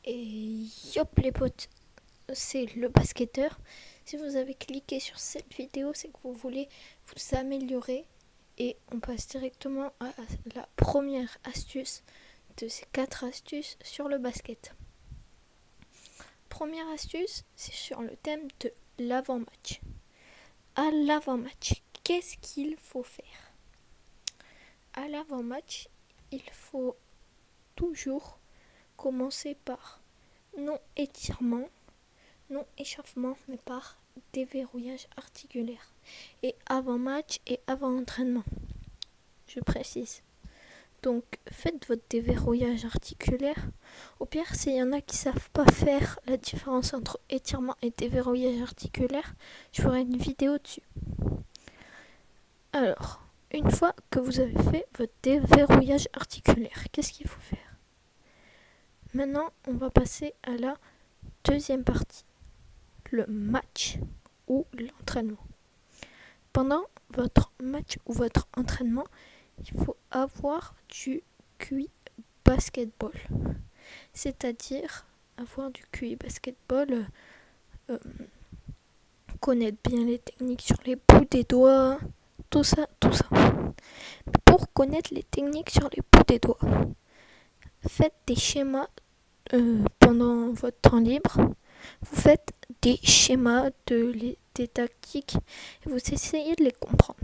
Et yop les potes, c'est le basketteur. Si vous avez cliqué sur cette vidéo, c'est que vous voulez vous améliorer. Et on passe directement à la première astuce de ces 4 astuces sur le basket. Première astuce, c'est sur le thème de l'avant-match. À l'avant-match, qu'est-ce qu'il faut faire? À l'avant-match, il faut toujours commencer par non étirement, non échauffement, mais par déverrouillage articulaire. Et avant-match et avant-entraînement, je précise. Donc faites votre déverrouillage articulaire. Au pire, s'il y en a qui ne savent pas faire la différence entre étirement et déverrouillage articulaire, je ferai une vidéo dessus. Alors, une fois que vous avez fait votre déverrouillage articulaire, qu'est-ce qu'il faut faire? Maintenant, on va passer à la deuxième partie, le match ou l'entraînement. Pendant votre match ou votre entraînement, il faut avoir du QI basketball. C'est-à-dire avoir du QI basketball, connaître bien les techniques sur les bouts des doigts, tout ça. Pour connaître les techniques sur les bouts des doigts, faites des schémas pendant votre temps libre. Vous faites des schémas des tactiques et vous essayez de les comprendre.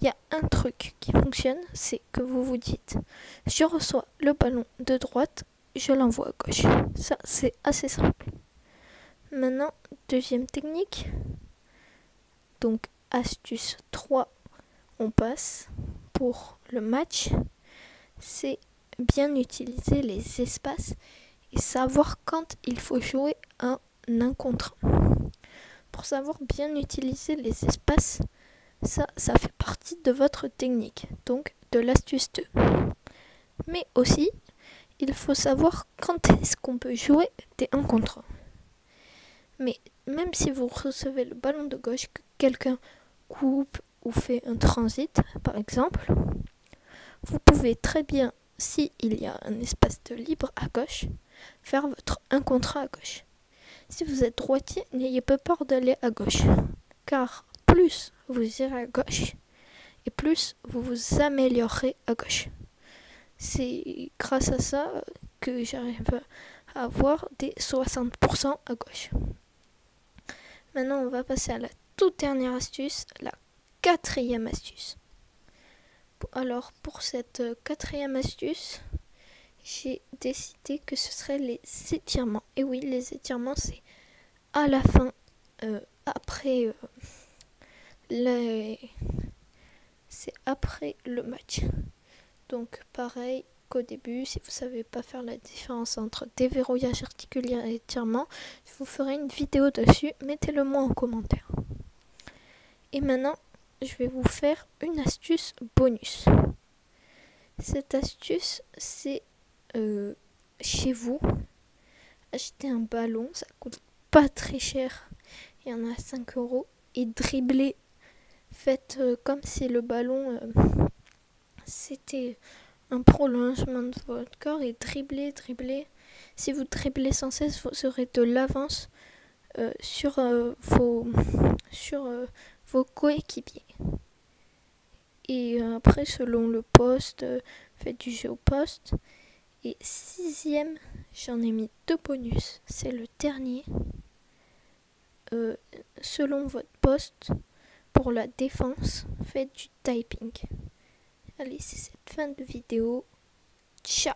Il y a un truc qui fonctionne, c'est que vous vous dites je reçois le ballon de droite, je l'envoie à gauche. Ça, c'est assez simple. Maintenant, deuxième technique. Donc, astuce 3, on passe pour le match. C'est bien utiliser les espaces et savoir quand il faut jouer un 1 contre 1. Pour savoir bien utiliser les espaces, ça fait partie de votre technique, donc de l'astuce 2. Mais aussi, il faut savoir quand est-ce qu'on peut jouer des 1 contre 1. Mais même si vous recevez le ballon de gauche, que quelqu'un coupe ou fait un transit, par exemple, vous pouvez très bien, s'il y a un espace de libre à gauche, faire votre 1 contre 1 à gauche. Si vous êtes droitier, n'ayez pas peur d'aller à gauche, car plus vous irez à gauche, et plus vous vous améliorerez à gauche. C'est grâce à ça que j'arrive à avoir des 60% à gauche. Maintenant, on va passer à la toute dernière astuce, la 4e astuce. Alors, pour cette 4e astuce, j'ai décidé que ce serait les étirements. Et oui, les étirements, c'est à la fin, après c'est après le match. Donc pareil qu'au début, si vous ne savez pas faire la différence entre déverrouillage articulaire et étirement, je vous ferai une vidéo dessus, mettez-le moi en commentaire. Et maintenant, je vais vous faire une astuce bonus. Cette astuce, c'est chez vous, acheter un ballon, ça coûte pas très cher, il y en a 5 €, et dribbler. Faites comme si le ballon c'était un prolongement de votre corps et dribbler. Si vous dribblez sans cesse, vous aurez de l'avance sur vos coéquipiers. Et après, selon le poste, faites du jeu au poste. Et 6e, j'en ai mis 2 bonus. C'est le dernier. Selon votre poste, pour la défense, faites du typing. Allez, c'est cette fin de vidéo. Ciao!